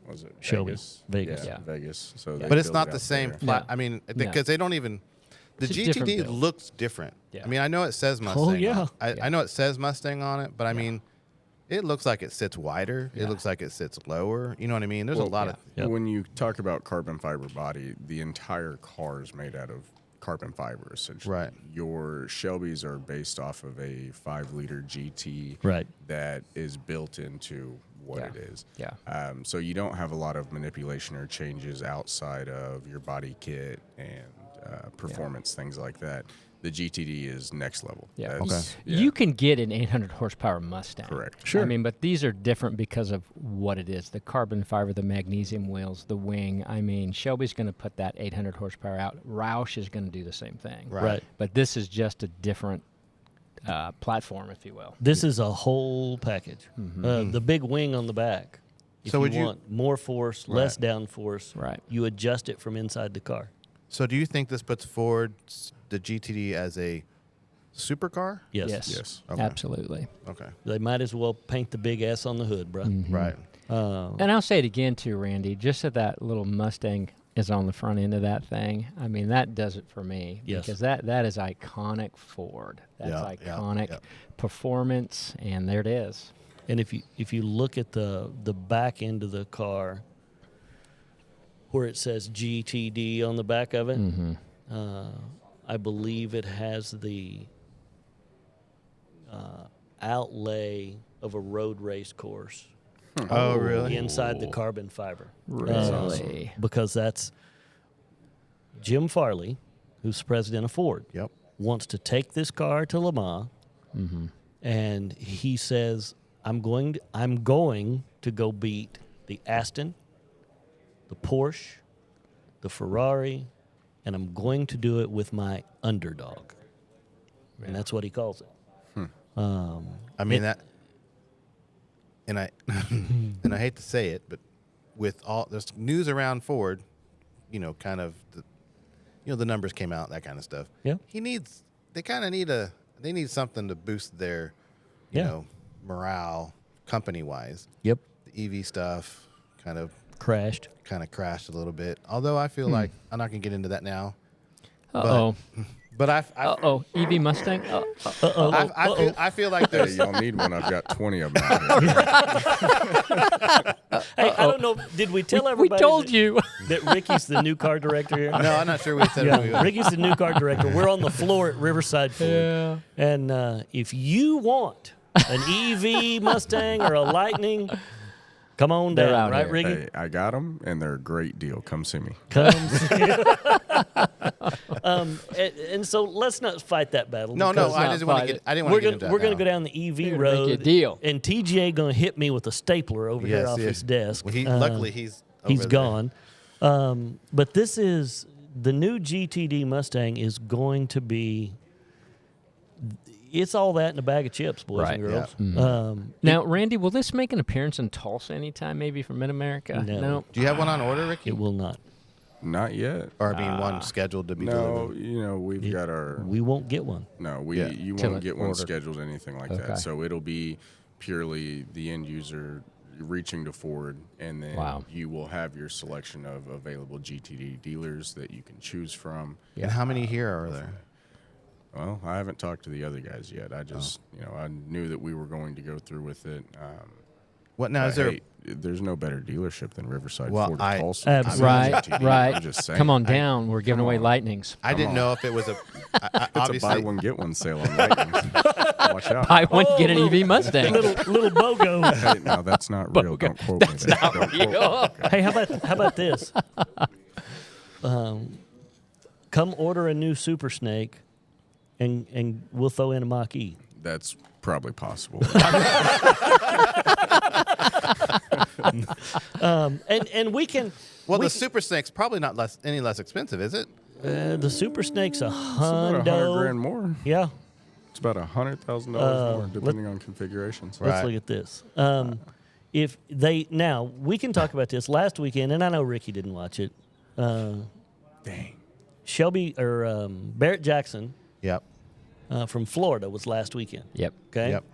what was it Shelby. Vegas? Vegas. Yeah. Vegas. So they But it's build not it the out same. there. No. I mean, No. because they don't even. The It's a different GTD build. looks different. Yeah. I mean, I know it says Mustang. yeah. On it. I know it says Mustang on it, but I mean, it looks like it sits wider. Yeah. It looks like it sits lower. You know what I mean? There's a lot of. Yeah. When you talk about carbon fiber body, the entire car is made out of carbon fiber, essentially. Right. Your Shelbys are based off of a 5-liter GT Right. that is built into what Yeah. it is. Yeah. So you don't have a lot of manipulation or changes outside of your body kit and performance, things like that. The GTD is next level. Yeah. That's- You can get an 800 horsepower Mustang. Correct. Sure. I mean, but these are different because of what it is. The carbon fiber, the magnesium wheels, the wing. I mean, Shelby's going to put that 800 horsepower out. Roush is going to do the same thing. Right. But this is just a different platform, if you will. This is a whole package. The big wing on the back. If So you would you- want more force, less downforce, Right. you adjust it from inside the car. So do you think this puts Ford the GTD as a supercar? Yes. Yes. Okay. Absolutely. Okay. They might as well paint the big S on the hood, bro. Right. And I'll say it again too, Randy, just that little Mustang is on the front end of that thing. I mean, that does it for me. Yes. Because that is iconic Ford. That's Yeah, yeah, iconic yeah. performance, and there it is. And if you look at the back end of the car, where it says GTD on the back of it, I believe it has the outlay of a road race course Oh, really? inside the carbon fiber. Really? Because that's Jim Farley, who's president of Ford, Yep. wants to take this car to Le Mans, and he says, I'm going to go beat the Aston, the Porsche, the Ferrari, and I'm going to do it with my underdog. And that's what he calls it. I mean that, and I and I hate to say it, but with all there's news around Ford, kind of the numbers came out, that kind of stuff. Yeah. They need something to boost their, morale company wise. Yep. The EV stuff kind of Crashed. crashed a little bit. Although I feel like I'm not gonna get into that now. Uh-oh. But I EV Mustang? I feel like Hey, there's y'all need one. I've got 20 of them out here. Hey, I don't know. Did we tell We everybody told that, you. that Ricky's the new car director here? no, I'm not sure we said Yeah, Ricky's the new car director. We're on the floor at Riverside Ford. Yeah. And if you want an EV Mustang or a Lightning, come on They're down, out right, here. Ricky? Hey, I got them, and they're a great deal. Come see me. Comes. And so let's not fight that battle. No, because I not didn't want fight to it. get. I didn't want We're to get gonna into that. we're gonna now. go down the EV Here to road, make you a deal. and TGA gonna hit me with a stapler over here off his desk. Well, luckily he's He's over gone. But this is the new GTD Mustang is going to be. It's all that in a bag of chips, boys Right, and girls. yeah. Now, Randy, will this make an appearance in Tulsa anytime, maybe from Mid-America? No. Do you have one on order, Ricky? It will not. Not yet. Or being one scheduled to be No, delivered? we've got our. We won't get one. No, Yeah. you Till won't it get one ordered. scheduled, anything like Okay. that. So it'll be purely the end user reaching to Ford, and then Wow. you will have your selection of available GTD dealers that you can choose from. And how many here are there? Well, I haven't talked to the other guys yet. I just, I knew that we were going to go through with it. What now? But Is there? hey, there's no better dealership than Riverside Well, Ford I- of Tulsa. Absolutely. Right, GTD. right. I'm just saying. Come on down. We're giving come away on. Lightnings. I didn't on. know if it was a. It's obviously, a buy one get one sale on Lightnings. Watch out. Buy one, get an EV Mustang. little BOGO. Hey, no, that's not real. Don't quote me. That. Don't quote me. Okay. Hey, how about this? Come order a new Super Snake, and we'll throw in a Mach-E. That's probably possible. And we can. well, the Super Snake's probably not any less expensive, is it? The Super Snake's a About $100 grand hundo. more. Yeah. It's about $100,000 more, depending on configurations. Right. Let's look at this. If they now we can talk about this last weekend, and I know Ricky didn't watch it. Dang. Shelby or Barrett Jackson Yep. from Florida was last weekend. Yep. Okay. Yep.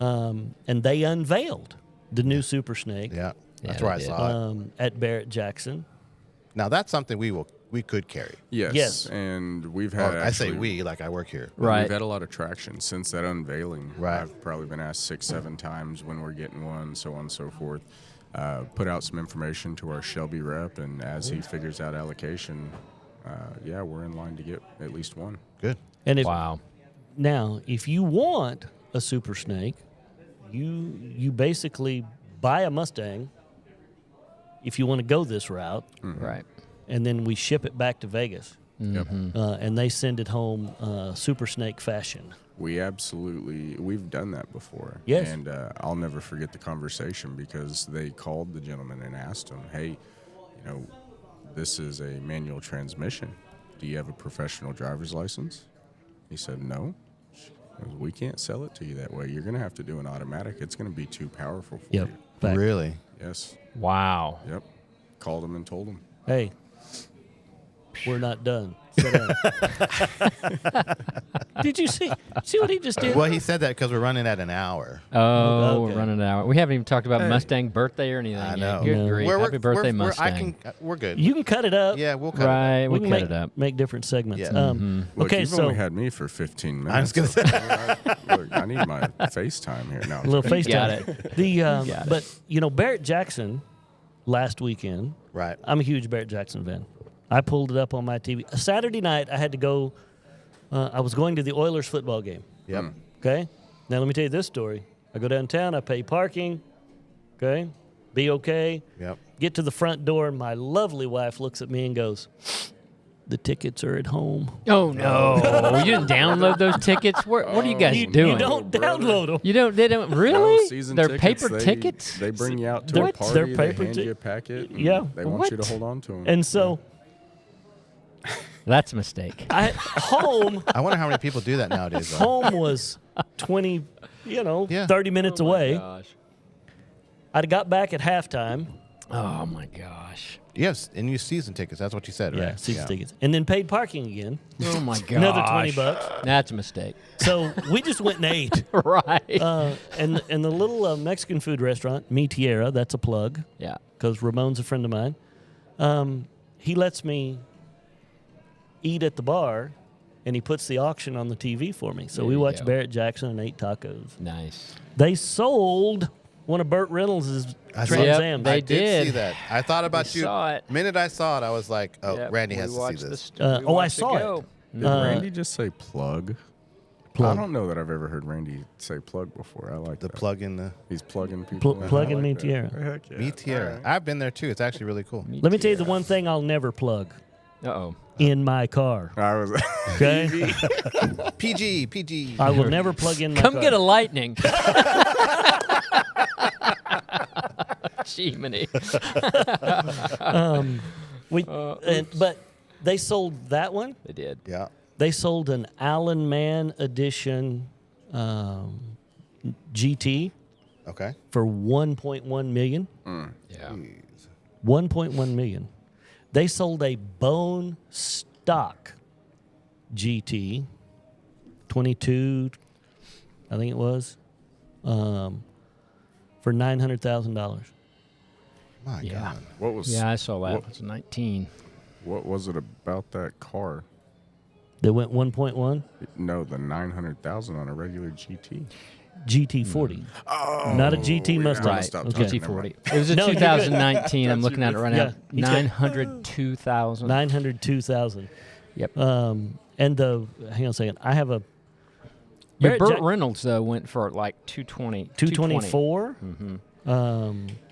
And they unveiled the new Super Snake Yeah. That's they where I did. saw it. at Barrett Jackson. Now that's something we could carry. Yes. Yes. And we've had. Or I say actually- we, like I work here. Right. We've had a lot of traction since that unveiling. Right. I've probably been asked 6-7 times when we're getting one, so on and so forth. Put out some information to our Shelby rep, and as he figures out allocation, we're in line to get at least one. Good. And if Wow. now if you want a Super Snake, you basically buy a Mustang if you want to go this route, Right. and then we ship it back to Vegas, Yep. and they send it home Super Snake fashion. We've done that before. Yes. And I'll never forget the conversation because they called the gentleman and asked him, hey, this is a manual transmission. Do you have a professional driver's license? He said, no. We can't sell it to you that way. You're going to have to do an automatic. It's going to be too powerful for Yep. you. Fact. Really? Yes. Wow. Yep. Called him and told him. Hey, we're not done. Sit down. Did you see what he just did? Well, he said that because we're running at an hour. Oh, Okay. we're running out. We haven't even talked about Mustang birthday or anything. I yet. know. Good No. grief. Happy birthday, Mustang. We're good. You can cut it up. Yeah, we'll cut it. Right, we can cut make, it up. make different segments. Yeah. Look, Okay, you've so only had me for 15 minutes. I was gonna say. Look, I need my FaceTime here now. a little FaceTime. Got it. The but Barrett Jackson last weekend. Right. I'm a huge Barrett Jackson fan. I pulled it up on my TV. A Saturday night, I had to go. I was going to the Oilers football game. Yep. Okay. Now let me tell you this story. I go downtown. I pay parking. Okay. Be okay. Yep. Get to the front door, and my lovely wife looks at me and goes, "The tickets are at home." Oh no! You didn't download those tickets. What are you guys You doing? don't brother. download them. You don't. They don't No, really. season They're tickets, paper tickets. They bring you out to They're- a party. they're They paper hand ti- you a packet. and Yeah. They want you to What? hold on to them. And so That's a mistake. home I wonder how many people do that nowadays. Though. home was 20, Yeah. 30 minutes away. Gosh. I got back at halftime. Oh my gosh. Yes, and you season tickets. That's what you said, right? Yeah, season tickets. And then paid parking again. Oh my gosh. Another $20. That's a mistake. So we just went and ate. Right. And the little Mexican food restaurant, Mi Tierra, that's a plug Yeah. because Ramon's a friend of mine. He lets me eat at the bar, and he puts the auction on the TV for me. So There we you watched go. Barrett Jackson and ate tacos. Nice. They sold one of Burt Reynolds' I saw- Trans Yep, Am. they I did see did. that. I thought about We you. saw it. Minute I saw it, I was like, "Oh, Yep, Randy we has to see watched this." we I watched saw it. go. Did Randy just say plug? Plug. I don't know that I've ever heard Randy say plug before. I like The that. plug in the He's plugging people. in. Plug I in Mi like that. Tierra. Heck yeah. Mi Tierra. All right. I've been there too. It's actually really cool. Let me tell you the one thing I'll never plug Uh-oh. in my car. I was. Okay? PG. I will never plug in my Come car. get a lightning. Jiminy. But they sold that one. They did. Yeah. They sold an Allen Man edition GT Okay. for $1.1 million. Yeah. 1.1 million. They sold a bone stock GT 22, I think it was, for $900,000. My Yeah. God. What was? Yeah, I saw that. What, It was 19. what was it about that car? They went 1.1 No, the 900,000 on a regular GT. GT40, not a GT Mustang. Right. stop Okay. talking. GT40. It was a No, you're good. 2019. I'm looking at it right Yeah, now. he's got- 902,000. 902,000. Yep. And hang on a second. I have a Your Barrett Burt Jack- Reynolds though went for like 220. 224.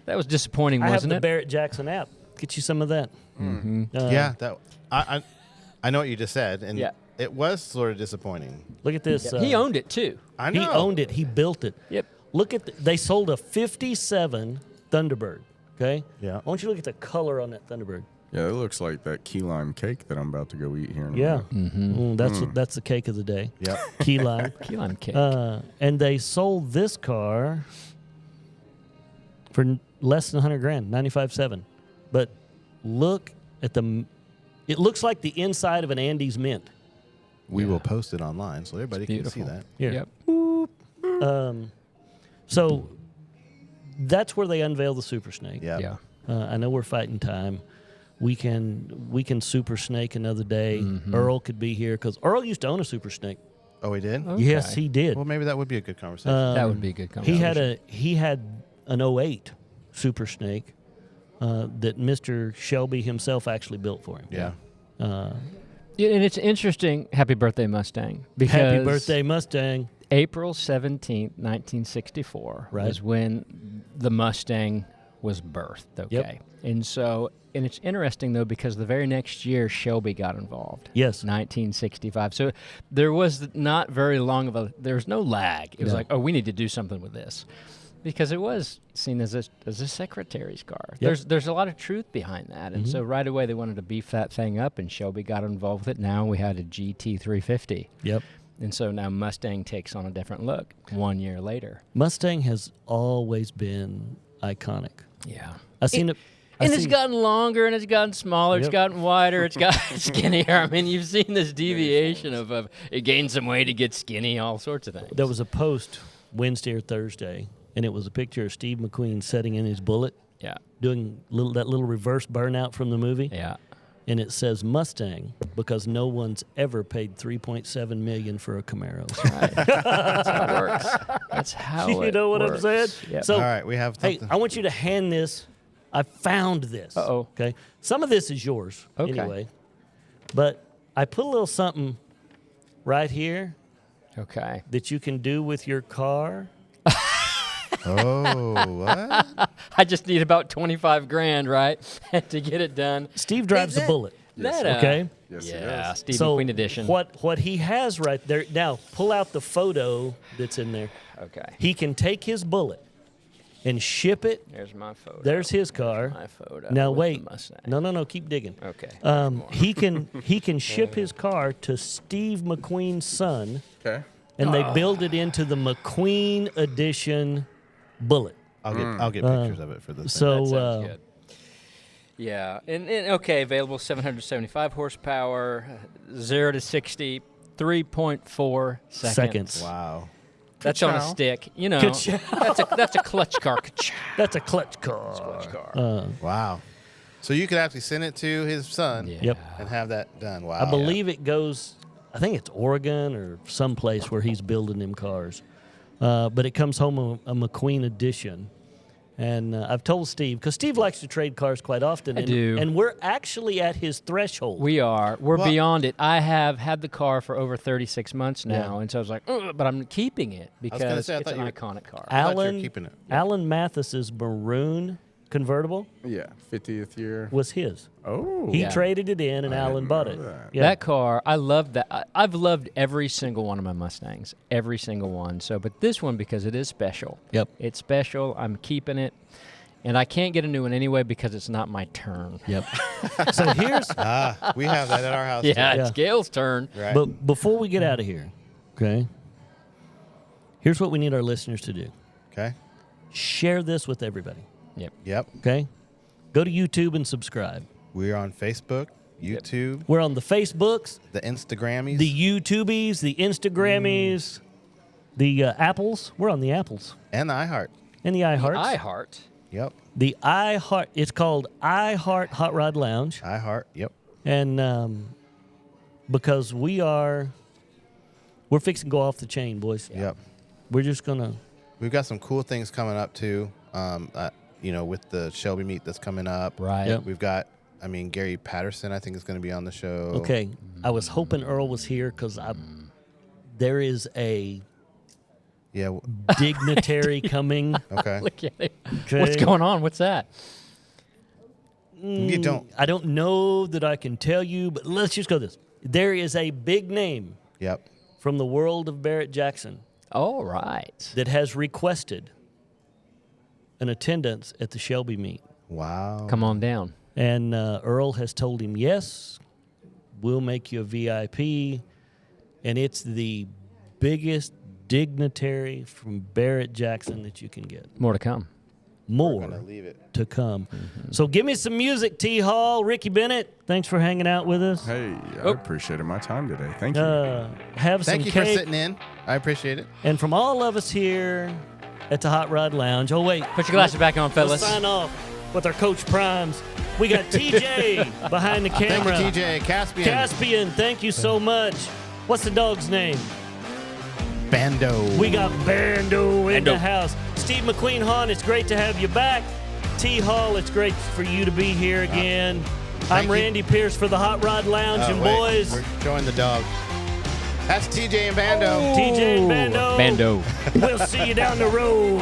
That was disappointing, I have wasn't the it? Barrett Jackson app. Get you some of that. Yeah. That. I know what you just said, and Yeah. it was sort of disappointing. Look at this. He owned it too. I He know. owned it. He built it. Yep. Look at they sold a 57 Thunderbird. Okay. Yeah. I want you to look at the color on that Thunderbird. Yeah, it looks like that key lime cake that I'm about to go eat here. In a Yeah. minute. That's the cake of the day. Yep. Key lime. Key lime cake. And they sold this car for less than $100,000, 95.7. But look at it looks like the inside of an Andes Mint. We will post it online so everybody can see beautiful. that. Here. Yep. So that's where they unveil the Super Snake. Yeah. Yeah. I know we're fighting time. We can Super Snake another day. Earl could be here because Earl used to own a Super Snake. Oh, he did. Yes, Okay. he did. Well, maybe that would be a good conversation. That would be a good He conversation. had an 08 Super Snake that Mr. Shelby himself actually built for him. yeah. Yeah, and it's interesting. Happy birthday, Mustang. Because Happy birthday, Mustang. April 17th, 1964 was when the Mustang was birthed, okay? And so, and it's interesting, though, because the very next year, Shelby got involved. Yes. 1965. So there was not very long of there was no lag. It was like, oh, we need to do something with this. Because it was seen as a secretary's car. There's a lot of truth behind that. And so right away they wanted to beef that thing up, and Shelby got involved with it. Now we had a GT350. Yep. And so now Mustang takes on a different look 1 year later. Mustang has always been iconic. Yeah. I've seen it. It's gotten longer, and it's gotten smaller, it's gotten wider, it's gotten skinnier. I mean, you've seen this deviation of it gained some weight, it gets skinny, all sorts of things. There was a post Wednesday or Thursday, and it was a picture of Steve McQueen sitting in his Bullet, doing that little reverse burnout from the movie. Yeah. And it says Mustang because no one's ever paid $3.7 million for a Camaro. Right. That's how it works. That's how it works. You know what I'm saying? Yep. So, All right, we have something. Hey, I want you to hand this. I found this. Uh-oh. Okay. Some of this is yours anyway. But I put a little something right here that you can do with your car. Oh, what? I just need about 25 grand, right, to get it done. Steve drives a Bullet. Okay. Yes, Yeah, it Steve So McQueen edition. what he has right there, now pull out the photo that's in there. Okay. He can take his Bullet and ship it. There's my photo. There's his car. My photo. Now with wait. the Mustang. No, keep digging. Okay. He can ship his car to Steve McQueen's son, Okay. and they build it into the McQueen edition Bullet. I'll get pictures of it for this. So That sounds good. Yeah, and available 775 horsepower, 0 to 60, 3.4 seconds. Wow. That's on a stick. You know, that's a clutch car. That's a clutch car. Clutch car. Wow. So you could actually send it to his son Yep. and have that done. Wow. I believe it goes, I think it's Oregon or someplace where he's building them cars. But it comes home a McQueen edition. And I've told Steve, because Steve likes to trade cars quite often. I do. And we're actually at his threshold. We are. We're beyond it. I have had the car for over 36 months now, and so I was like, ugh, but I'm keeping it because say, I it's thought an you were- iconic car. thought you were keeping it. Alan Mathis's maroon convertible Yeah. 50th year. was his. Oh. He Yeah. traded it in, and Alan bought it. that. Yeah. That car, I love that. I've loved every single one of my Mustangs, every single one. So, but this one, because it is special. Yep. It's special. I'm keeping it. And I can't get a new one anyway because it's not my turn. Yep. So here's, We have that at our house. Yeah, too. it's Gail's turn. Right. but before we get out of here, okay, here's what we need our listeners to do. Okay. Share this with everybody, Yep. okay? Go to YouTube and subscribe. We're on Facebook, YouTube, We're on the Facebooks, the Instagrammies. the YouTubies, the Instagrammies, the Apples. We're on the Apples and the iHeart. and the iHearts. iHeart. Yep. The iHeart. It's called iHeart Hot Rod Lounge, iHeart. Yep. and because we're fixing to go off the chain, boys. Yep. We're just gonna. We've got some cool things coming up too. With the Shelby meet that's coming up. Right. Yep. We've got, Gary Patterson, I think, is going to be on the show. Okay, I was hoping Earl was here because there is a Yeah. dignitary coming. Okay. Look at it. Okay. What's going on? What's that? You don't. I don't know that I can tell you, but let's just go this. There is a big name Yep. from the world of Barrett Jackson All right. that has requested an attendance at the Shelby meet. Wow. Come on down. And Earl has told him, yes, we'll make you a VIP. And it's the biggest dignitary from Barrett Jackson that you can get. More to come. More We're going to leave it. to come. So give me some music, T. Hall. Ricky Bennett, thanks for hanging out with us. Hey, I appreciated my time today. Thank you. Have some Thank you cake. for sitting in. I appreciate it. And from all of us here at the Hot Rod Lounge, oh, wait. Put your glasses back on, Let's fellas. sign off with our Coach Primes. We got TJ behind the camera. Thank you, TJ. Caspian. Caspian, thank you so much. What's the dog's name? Bando. We got Bando in the house. Steve McQueen Hahn, it's great to have you back. T. Hall, it's great for you to be here again. I'm you. Randy Pierce for the Hot Rod Lounge, and Wait, boys, we're showing the dog. That's TJ and Bando. TJ and Bando. Bando. We'll see you down the road.